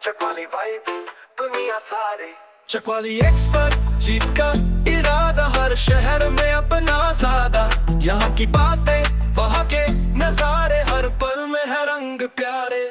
Chakwali vibe दुनिया सारी Chakwali expert जीत का इरादा हर शहर में अपना सादा यहाँ की बातें वहाँ के नजारे हर पल में है रंग प्यारे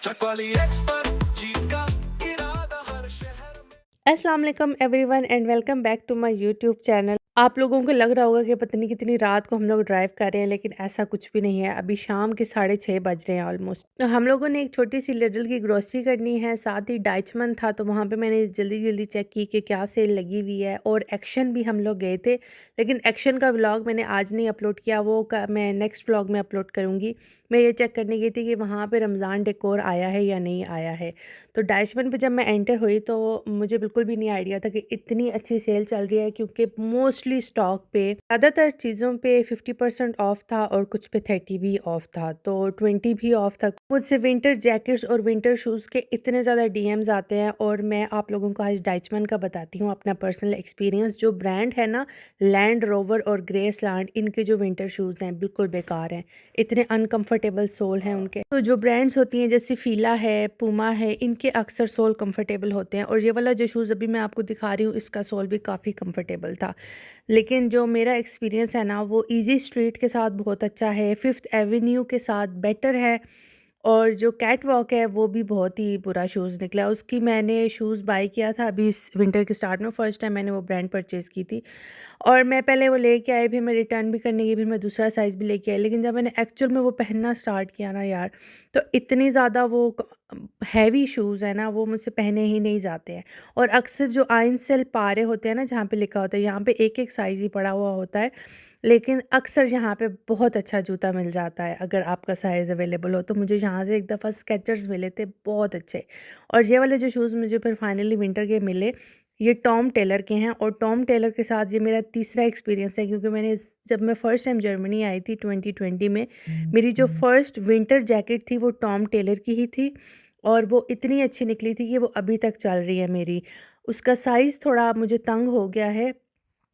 चकवाली एक्सपर्ट जीत का इरादा हर शहर में। अस्सलाम वालेकुम everyone and welcome back to my YouTube channel. आप लोगों को लग रहा होगा कि पता नहीं कितनी रात को हम लोग ड्राइव कर रहे हैं, लेकिन ऐसा कुछ भी नहीं है। अभी शाम के 6:30 बज रहे हैं ऑलमोस्ट। तो हम लोगों ने एक छोटी सी लिडल की ग्रोसरी करनी है, साथ ही डाइचमन था, तो वहाँ पे मैंने जल्दी जल्दी चेक की कि क्या सेल लगी हुई है। और एक्शन भी हम लोग गए थे, लेकिन एक्शन का व्लॉग मैंने आज नहीं अपलोड किया, मैं नेक्स्ट व्लॉग में अपलोड करूँगी। मैं ये चेक करने गई थी कि वहाँ पे रमज़ान डेकोर आया है या नहीं आया है। तो डाइचमन पे जब मैं एंटर हुई तो मुझे बिल्कुल भी नहीं आइडिया था कि इतनी अच्छी सेल चल रही है, क्योंकि मोस्टली स्टॉक पे ज़्यादातर चीज़ों पे 50% ऑफ था और कुछ पे 30 भी ऑफ था, तो 20 भी ऑफ था। मुझसे विंटर जैकेट्स और विंटर शूज़ के इतने ज़्यादा डीएम्स आते हैं, और मैं आप लोगों को आज डाइचमन का बताती हूँ अपना पर्सनल एक्सपीरियंस। जो ब्रांड है ना, लैंड रोवर और ग्रेसलैंड, इनके जो विंटर शूज़ हैं बिल्कुल बेकार हैं, इतने अनकंफर्टेबल सोल हैं उनके। तो जो ब्रांड्स होती हैं जैसे फीला है, पूमा है, इनके अक्सर सोल कंफर्टेबल होते हैं, और ये वाला जो शूज़ अभी मैं आपको दिखा रही हूँ इसका सोल भी काफ़ी कंफर्टेबल था। लेकिन जो मेरा एक्सपीरियंस है ना, वो ईजी स्ट्रीट के साथ बहुत अच्छा है, फिफ्थ एवेन्यू के साथ बेटर है, और जो कैट वॉक है वो भी बहुत ही बुरा शूज़ निकला। उसकी मैंने शूज़ बाय किया था अभी इस विंटर के स्टार्ट में, फ़र्स्ट टाइम मैंने वो ब्रांड परचेज़ की थी, और मैं पहले वो लेके आई, फिर मैं रिटर्न भी करने गई, फिर मैं दूसरा साइज़ भी लेके आई। लेकिन जब मैंने एक्चुअल में वो पहनना स्टार्ट किया ना यार, तो इतनी ज़्यादा वो हैवी शूज़ है ना, वो मुझसे पहने ही नहीं जाते हैं। और अक्सर जो आइन सेल पारे होते हैं ना, जहाँ पे लिखा होता है यहाँ पे एक एक साइज़ ही पड़ा हुआ होता है, लेकिन अक्सर यहाँ पे बहुत अच्छा जूता मिल जाता है अगर आपका साइज़ अवेलेबल हो। तो मुझे यहाँ से एक दफ़ा स्केचर्स मिले थे बहुत अच्छे, और ये वाले जो शूज़ मुझे फिर फाइनली विंटर के मिले, ये टॉम टेलर के हैं। और टॉम टेलर के साथ ये मेरा तीसरा एक्सपीरियंस है, क्योंकि जब मैं फ़र्स्ट टाइम जर्मनी आई थी 2020 में, मेरी जो फ़र्स्ट विंटर जैकेट थी वो टॉम टेलर की ही थी, और वो इतनी अच्छी निकली थी कि वो अभी तक चल रही है मेरी। उसका साइज़ थोड़ा मुझे तंग हो गया है,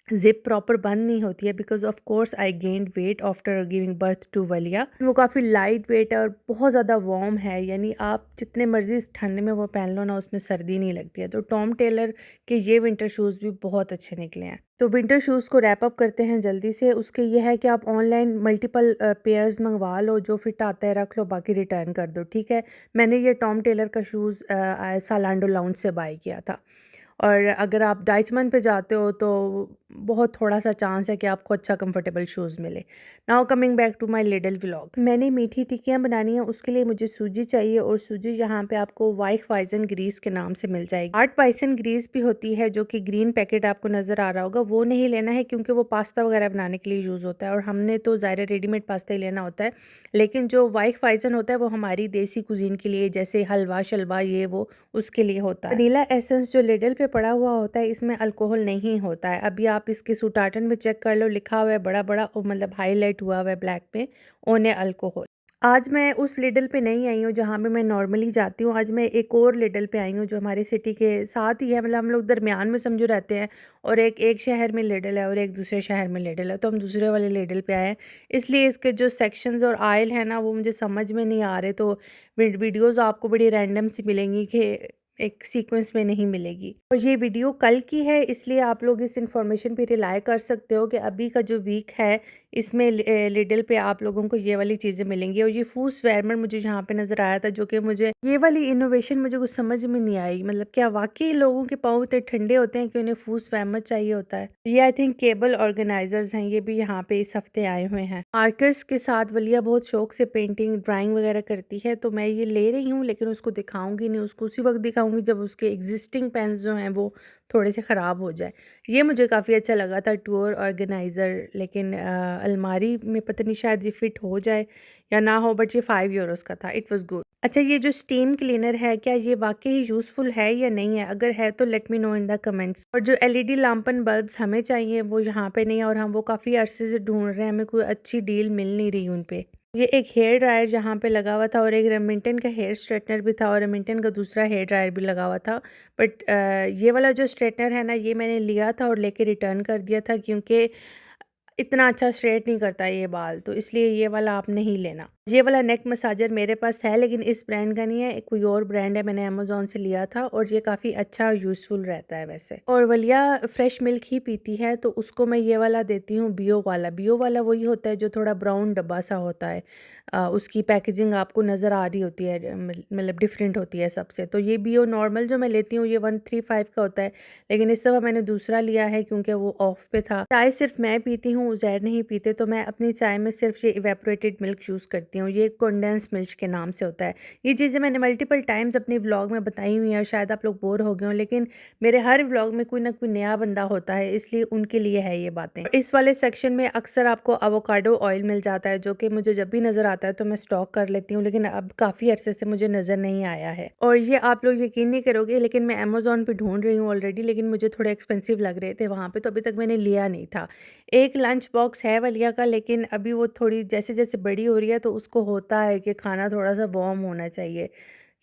ज़िप प्रॉपर बंद नहीं होती है, because of course I gained weight after giving birth to वलिया। वो काफ़ी लाइट वेट है और बहुत ज़्यादा वार्म है, यानी आप जितने मर्जी इस ठंड में वो पहन लो ना, उसमें सर्दी नहीं लगती है। तो टॉम टेलर के ये विंटर शूज़ भी बहुत अच्छे निकले हैं। तो विंटर शूज़ को रैप अप करते हैं जल्दी से। उसके ये है कि आप ऑनलाइन मल्टीपल पेयर्स मंगवा लो, जो फिट आता है रख लो, बाकी रिटर्न कर दो, ठीक है। मैंने ये टॉम टेलर का शूज़ सालांडो लाउंज से बाय किया था। और अगर आप डाइचमन पे जाते हो तो बहुत थोड़ा सा चांस है कि आपको अच्छा कंफर्टेबल शूज़ मिले। Now coming back to my little vlog. मैंने मीठी टिक्कियाँ बनानी है, उसके लिए मुझे सूजी चाहिए, और सूजी यहाँ पे आपको वाइट वाइजन ग्रीस के नाम से मिल जाएगी। आर्ट वाइसन ग्रीस भी होती है, जो कि ग्रीन पैकेट आपको नज़र आ रहा होगा, वो नहीं लेना है, क्योंकि वो पास्ता वगैरह बनाने के लिए यूज़ होता है, और हमने तो ज़ाहिर रेडीमेड पास्ता ही लेना होता है। लेकिन जो वाइट वाइजन होता है वो हमारी देसी कुजीन के लिए, जैसे हलवा शलवा ये वो, उसके लिए होता है। वनीला एसेंस जो लिडल पे पड़ा हुआ होता है, इसमें अल्कोहल नहीं होता है। अभी आप इसके सूटाटन में चेक कर लो, लिखा हुआ है बड़ा बड़ा, मतलब हाईलाइट हुआ हुआ है ब्लैक में, ओने अल्कोहल। आज मैं उस लिडल पे नहीं आई हूँ जहाँ पे मैं नॉर्मली जाती हूँ। आज मैं एक और लिडल पे आई हूँ जो हमारी सिटी के साथ ही है, मतलब हम लोग दरमियान में समझो रहते हैं, और एक शहर में लिडल है और एक दूसरे शहर में लिडल है, तो हम दूसरे वाले लिडल पे आए हैं। इसलिए इसके जो सेक्शंस और आयल है ना, वो मुझे समझ में नहीं आ रहे, तो वीडियोज़ आपको बड़ी रैंडम सी मिलेंगी कि एक सीक्वेंस में नहीं मिलेगी। और ये वीडियो कल की है, इसलिए आप लोग इस इंफॉर्मेशन पे रिलाई कर सकते हो कि अभी का जो वीक है इसमें लिडल पे आप लोगों को ये वाली चीज़ें मिलेंगी। और ये फूस वेरमर मुझे यहाँ पे नज़र आया था, जो कि मुझे ये वाली इनोवेशन मुझे कुछ समझ में नहीं आई। मतलब क्या वाकई लोगों के पाँव इतने ठंडे होते हैं कि उन्हें फूस वेरमर चाहिए होता है। ये आई थिंक केबल ऑर्गेनाइजर्स हैं, ये भी यहाँ पे इस हफ्ते आए हुए हैं। आर्टिस्ट के साथ वलिया बहुत शौक से पेंटिंग ड्राइंग वगैरह करती है, तो मैं ये ले रही हूँ, लेकिन उसको दिखाऊंगी नहीं, उसको उसी वक्त दिखाऊंगी जब उसके एग्जिस्टिंग पेन्स जो हैं वो थोड़े से ख़राब हो जाए। ये मुझे काफ़ी अच्छा लगा था, टूर ऑर्गेनाइज़र, लेकिन अलमारी में पता नहीं शायद ये फिट हो जाए या ना हो, बट ये 5 यूरोज़ का था, इट वाज़ गुड। अच्छा, ये जो स्टीम क्लीनर है, क्या ये वाकई यूज़फुल है या नहीं है? अगर है तो let me know in the comments. और जो एलईडी लैंपन बल्ब्स हमें चाहिए वो यहाँ पे नहीं है, और हम वो काफ़ी अरसे से ढूंढ रहे हैं, हमें कोई अच्छी डील मिल नहीं रही उन पे। ये एक हेयर ड्रायर यहाँ पे लगा हुआ था, और एक रेमिंटन का हेयर स्ट्रेटनर भी था, और रेमिंटन का दूसरा हेयर ड्रायर भी लगा हुआ था। बट ये वाला जो स्ट्रेटनर है ना, ये मैंने लिया था और लेके रिटर्न कर दिया था, क्योंकि इतना अच्छा स्ट्रेट नहीं करता ये बाल, तो इसलिए ये वाला आप नहीं लेना। ये वाला नेक मसाजर मेरे पास है लेकिन इस ब्रांड का नहीं है, एक कोई और ब्रांड है, मैंने अमेज़न से लिया था और ये काफ़ी अच्छा और यूज़फुल रहता है वैसे। और वलिया फ्रेश मिल्क ही पीती है तो उसको मैं ये वाला देती हूँ बियो वाला। बियो वाला वही होता है जो थोड़ा ब्राउन डब्बा सा होता है। उसकी पैकेजिंग आपको नज़र आ रही होती है, मतलब डिफरेंट होती है सबसे। तो ये बियो नॉर्मल जो मैं लेती हूँ ये 135 का होता है, लेकिन इस दफ़ा मैंने दूसरा लिया है क्योंकि वो ऑफ पे था। चाय सिर्फ मैं पीती हूँ, ज़ैद नहीं पीते, तो मैं अपनी चाय में सिर्फ ये इवेपोरेटेड मिल्क यूज़ करती हूँ। ये कंडेंस मिल्क के नाम से होता है। ये चीज़ें मैंने मल्टीपल टाइम्स अपने व्लॉग में बताई हुई हैं और शायद आप लोग बोर हो गए हों, लेकिन मेरे हर व्लॉग में कोई ना कोई नया बंदा होता है, इसलिए उनके लिए है ये बातें। इस वाले सेक्शन में अक्सर आपको एवोकाडो ऑयल मिल जाता है, जो कि मुझे जब भी नज़र आता है तो मैं स्टॉक कर लेती हूँ, लेकिन अब काफ़ी अरसे से मुझे नज़र नहीं आया है। और ये आप लोग यकीन नहीं करोगे, लेकिन मैं अमेज़न पे ढूँढ रही हूँ ऑलरेडी, लेकिन मुझे थोड़े एक्सपेंसिव लग रहे थे वहाँ पे, तो अभी तक मैंने लिया नहीं था। एक लंच बॉक्स है वलिया का, लेकिन अभी वो थोड़ी जैसे-जैसे बड़ी हो रही है तो उसको होता है कि खाना थोड़ा-सा वार्म होना चाहिए,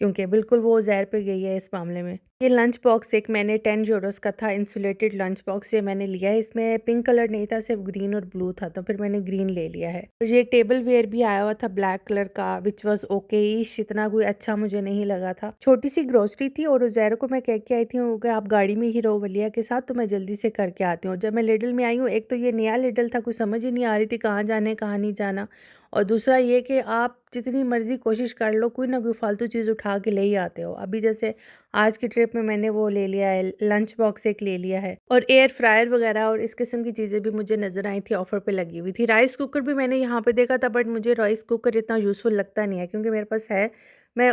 क्योंकि बिल्कुल वो ज़हर पे गई है इस मामले में। ये लंच बॉक्स एक मैंने 10 यूरोज़ का था, इंसुलेटेड लंच बॉक्स ये मैंने लिया है। इसमें पिंक कलर नहीं था, सिर्फ ग्रीन और ब्लू था, तो फिर मैंने ग्रीन ले लिया है। और ये टेबल वेयर भी आया हुआ था ब्लैक कलर का, विच वाज़ ओके-इश, इतना कोई अच्छा मुझे नहीं लगा था। छोटी सी ग्रोसरी थी और उज़ैर को मैं कह के आई थी कि आप गाड़ी में ही रहो वलिया के साथ, तो मैं जल्दी से करके आती हूँ। जब मैं लिडल में आई हूँ, एक तो ये नया लिडल था, कुछ समझ ही नहीं आ रही थी कहाँ जाना है कहाँ नहीं जाना, और दूसरा ये कि आप जितनी मर्ज़ी कोशिश कर लो, कोई ना कोई फ़ालतू चीज़ उठा के ले ही आते हो। अभी जैसे आज की ट्रिप में मैंने वो ले लिया है, लंच बॉक्स एक ले लिया है, और एयर फ्रायर वगैरह और इस किस्म की चीज़ें भी मुझे नज़र आई थी, ऑफ़र पे लगी हुई थी। राइस कुकर भी मैंने यहाँ पे देखा था, बट मुझे राइस कुकर इतना यूज़फुल लगता नहीं है क्योंकि मेरे पास है, मैं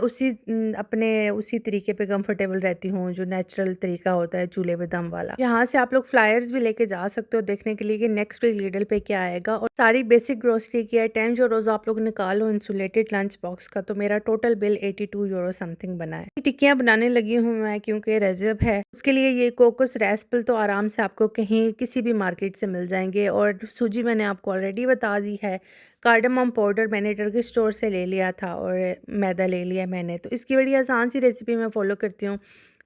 अपने उसी तरीके पे कंफर्टेबल रहती हूँ जो नेचुरल तरीका होता है चूल्हे पे दम वाला। यहाँ से आप लोग फ्लायर्स भी लेके जा सकते हो देखने के लिए कि नेक्स्ट वीक लिडल पे क्या आएगा, और सारी बेसिक ग्रोसरी की है। 10 यूरोज़ आप लोग निकालो इंसुलेटेड लंच बॉक्स का, तो मेरा टोटल बिल 82 यूरो समथिंग बना है। टिक्कियाँ बनाने लगी हूँ मैं क्योंकि रजब है, उसके लिए ये कोकोस रेसिपल तो आराम से आपको कहीं किसी भी मार्केट से मिल जाएंगे, और सूजी मैंने आपको ऑलरेडी बता दी है। कार्डमम पाउडर मैंने टर्किश स्टोर से ले लिया था, और मैदा ले लिया मैंने। तो इसकी बड़ी आसान सी रेसिपी मैं फ़ॉलो करती हूँ।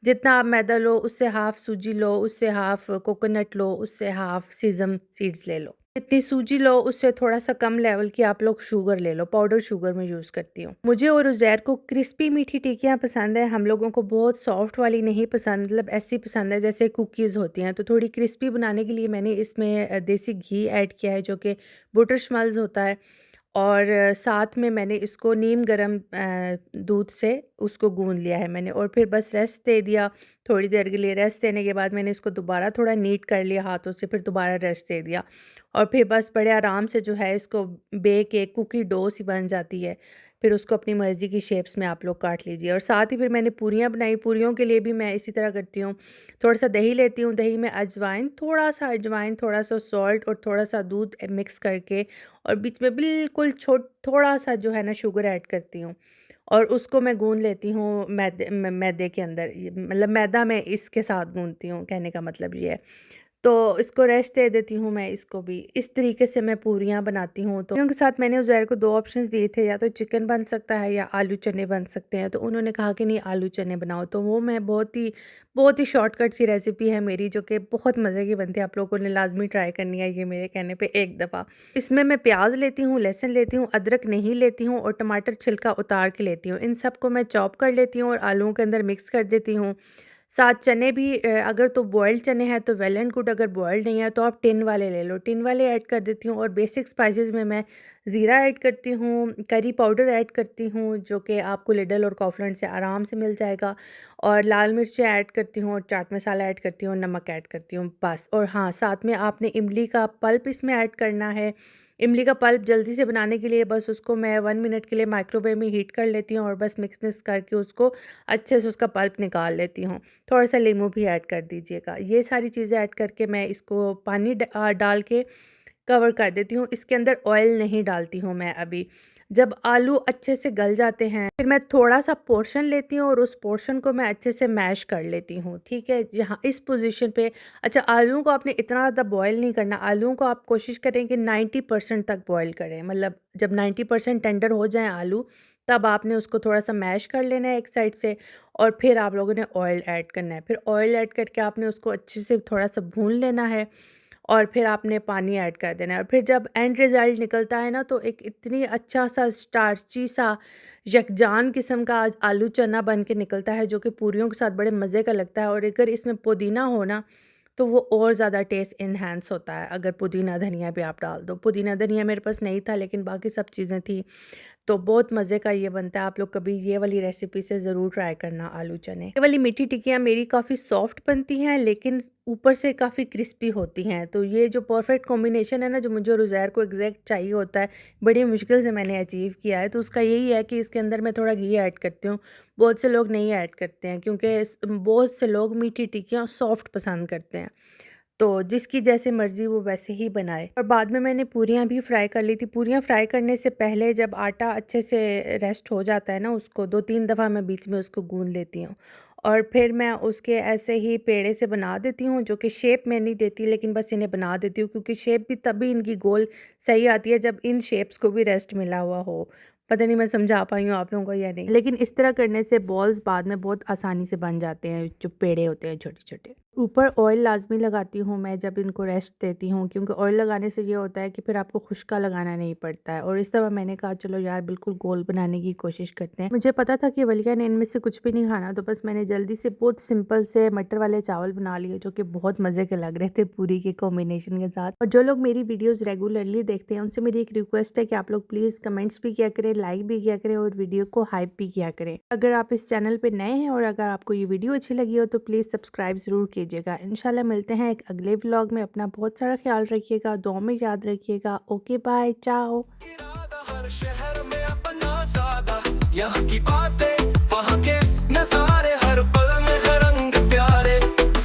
जितना आप मैदा लो उससे हाफ़ सूजी लो, उससे हाफ़ कोकोनट लो, उससे हाफ़ सीज़म सीड्स ले लो। जितनी सूजी लो उससे थोड़ा-सा कम लेवल की आप लोग शुगर ले लो, पाउडर शुगर मैं यूज़ करती हूँ। मुझे और उज़ैर को क्रिस्पी मीठी टिक्कियाँ पसंद है, हम लोगों को बहुत सॉफ्ट वाली नहीं पसंद, मतलब ऐसी पसंद है जैसे कुकीज़ होती हैं। तो थोड़ी क्रिस्पी बनाने के लिए मैंने इसमें देसी घी ऐड किया है, जो कि बटरस्मल्स होता है, और साथ में मैंने इसको नीम गरम दूध से उसको गूँध लिया है मैंने, और फिर बस रेस्ट दे दिया थोड़ी देर के लिए। रेस्ट देने के बाद मैंने इसको दोबारा थोड़ा नीट कर लिया हाथों से, फिर दोबारा रेस्ट दे दिया, और फिर बस बड़े आराम से जो है इसको बेक एक कुकी डो सी बन जाती है। फिर उसको अपनी मर्ज़ी की शेप्स में आप लोग काट लीजिए, और साथ ही फिर मैंने पूरियाँ बनाई। पूरियों के लिए भी मैं इसी तरह करती हूँ, थोड़ा-सा दही लेती हूँ, दही में अजवाइन, थोड़ा-सा सॉल्ट और थोड़ा-सा दूध मिक्स करके, और बीच में बिल्कुल थोड़ा-सा जो है ना शुगर ऐड करती हूँ, और उसको मैं गूँध लेती हूँ मैदे के अंदर। ये मतलब मैदा मैं इसके साथ गूँधती हूँ, कहने का मतलब ये है। तो इसको रेस्ट दे देती हूँ मैं इसको भी। इस तरीके से मैं पूरियाँ बनाती हूँ। तो पूरियों के साथ मैंने उज़ैर को 2 ऑप्शंस दिए थे, या तो चिकन बन सकता है या आलू चने बन सकते हैं। तो उन्होंने कहा कि नहीं, आलू चने बनाओ। तो वो मैं बहुत ही शॉर्टकट सी रेसिपी है मेरी, जो कि बहुत मज़े की बनती है। आप लोगों ने लाज़मी ट्राई करनी है ये मेरे कहने पे एक दफ़ा। इसमें मैं प्याज़ लेती हूँ, लहसुन लेती हूँ, अदरक नहीं लेती हूँ, और टमाटर छिलका उतार के लेती हूँ। इन सबको मैं चॉप कर लेती हूँ और आलूओं के अंदर मिक्स कर देती हूँ। साथ चने भी, अगर तो बॉइल्ड चने हैं तो वेल एंड गुड, अगर बॉइल्ड नहीं है तो आप टिन वाले ले लो। टिन वाले ऐड कर देती हूँ, और बेसिक स्पाइसेस में मैं ज़ीरा ऐड करती हूँ, करी पाउडर ऐड करती हूँ, जो कि आपको लिडल और काउफलैंड से आराम से मिल जाएगा, और लाल मिर्चें ऐड करती हूँ, और चाट मसाला ऐड करती हूँ, नमक ऐड करती हूँ, बस। और हाँ, साथ में आपने इमली का पल्प इसमें ऐड करना है। इमली का पल्प जल्दी से बनाने के लिए बस उसको मैं 1 मिनट के लिए माइक्रोवेव में हीट कर लेती हूँ, और बस मिक्स करके उसको अच्छे से उसका पल्प निकाल लेती हूँ। थोड़ा-सा नींबू भी ऐड कर दीजिएगा। ये सारी चीज़ें ऐड करके मैं इसको पानी डाल के कवर कर देती हूँ। इसके अंदर ऑयल नहीं डालती हूँ मैं अभी। जब आलू अच्छे से गल जाते हैं, फिर मैं थोड़ा-सा पोर्शन लेती हूँ, और उस पोर्शन को मैं अच्छे से मैश कर लेती हूँ, ठीक है? यहाँ इस पोज़ीशन पे अच्छा, आलूओं को आपने इतना ज़्यादा बॉयल नहीं करना। आलूओं को आप कोशिश करें कि 90% तक बॉयल करें। मतलब जब 90% टेंडर हो जाएँ आलू, तब आपने उसको थोड़ा-सा मैश कर लेना है एक साइड से, और फिर आप लोगों ने ऑयल ऐड करना है। फिर ऑयल ऐड करके आपने उसको अच्छे से थोड़ा-सा भून लेना है, और फिर आपने पानी ऐड कर देना है। और फिर जब एंड रिज़ल्ट निकलता है ना, तो एक इतनी अच्छा सा स्टार्ची सा यकजान किस्म का आलू चना बन के निकलता है, जो कि पूरियों के साथ बड़े मज़े का लगता है। और अगर इसमें पुदीना हो ना, तो वो और ज़्यादा टेस्ट इन्हांस होता है, अगर पुदीना धनिया भी आप डाल दो। पुदीना धनिया मेरे पास नहीं था, लेकिन बाकी सब चीज़ें थी, तो बहुत मज़े का ये बनता है। आप लोग कभी ये वाली रेसिपी से ज़रूर ट्राई करना आलू चने। ये वाली मीठी टिक्कियाँ मेरी काफ़ी सॉफ्ट बनती हैं, लेकिन ऊपर से काफ़ी क्रिस्पी होती हैं। तो ये जो परफेक्ट कॉम्बिनेशन है ना, जो मुझे और उज़ैर को एग्जैक्ट चाहिए होता है, बड़ी मुश्किल से मैंने अचीव किया है। तो उसका यही है कि इसके अंदर मैं थोड़ा घी ऐड करती हूँ। बहुत से लोग नहीं ऐड करते हैं, क्योंकि बहुत से लोग मीठी टिक्कियाँ सॉफ्ट पसंद करते हैं। तो जिसकी जैसे मर्ज़ी वो वैसे ही बनाए। और बाद में मैंने पूरियाँ भी फ्राई कर ली थी। पूरियाँ फ्राई करने से पहले जब आटा अच्छे से रेस्ट हो जाता है ना, उसको 2-3 दफ़ा मैं बीच में उसको गूँध लेती हूँ। और फिर मैं उसके ऐसे ही पेड़े से बना देती हूँ, जो कि शेप में नहीं देती, लेकिन बस इन्हें बना देती हूँ, क्योंकि शेप भी तभी इनकी गोल सही आती है जब इन शेप्स को भी रेस्ट मिला हुआ हो। पता नहीं मैं समझा पाई हूँ आप लोगों को या नहीं, लेकिन इस तरह करने से बॉल्स बाद में बहुत आसानी से बन जाते हैं, जो पेड़े होते हैं छोटे-छोटे। ऊपर ऑयल लाज़मी लगाती हूँ मैं जब इनको रेस्ट देती हूँ, क्योंकि ऑयल लगाने से ये होता है कि फिर आपको खुश्का लगाना नहीं पड़ता है। और इस दफ़ा मैंने कहा चलो यार बिल्कुल गोल बनाने की कोशिश करते हैं। मुझे पता था कि वलिया ने इनमें से कुछ भी नहीं खाना, तो बस मैंने जल्दी से बहुत सिंपल से मटर वाले चावल बना लिए, जो कि बहुत मज़े के लग रहे थे पूरी के कॉम्बिनेशन के साथ। और जो लोग मेरी वीडियोज़ रेगुलरली देखते हैं, उनसे मेरी एक रिक्वेस्ट है कि आप लोग प्लीज़ कमेंट्स भी किया करें, लाइक भी किया करें और वीडियो को हाइप भी किया करें। अगर आप इस चैनल पर नए हैं और अगर आपको ये वीडियो अच्छी लगी हो, तो प्लीज़ सब्सक्राइब ज़रूर कीजिएगा। इंशाल्लाह मिलते हैं एक अगले व्लॉग में। अपना बहुत सारा ख्याल रखिएगा, दुआ में याद रखिएगा। ओके बाय, चाओ। इरादा हर शहर में अपना सादा, यहाँ की बातें वहाँ के नजारे, हर पल में हर रंग प्यारे।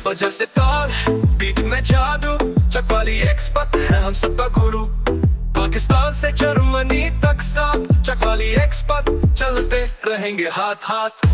वजह से ताल बीट में जादू, चकवाली एक्सपर्ट है हम सबका गुरु। पाकिस्तान से जर्मनी तक साथ, चकवाली एक्सपर्ट चलते रहेंगे हाथ हाथ।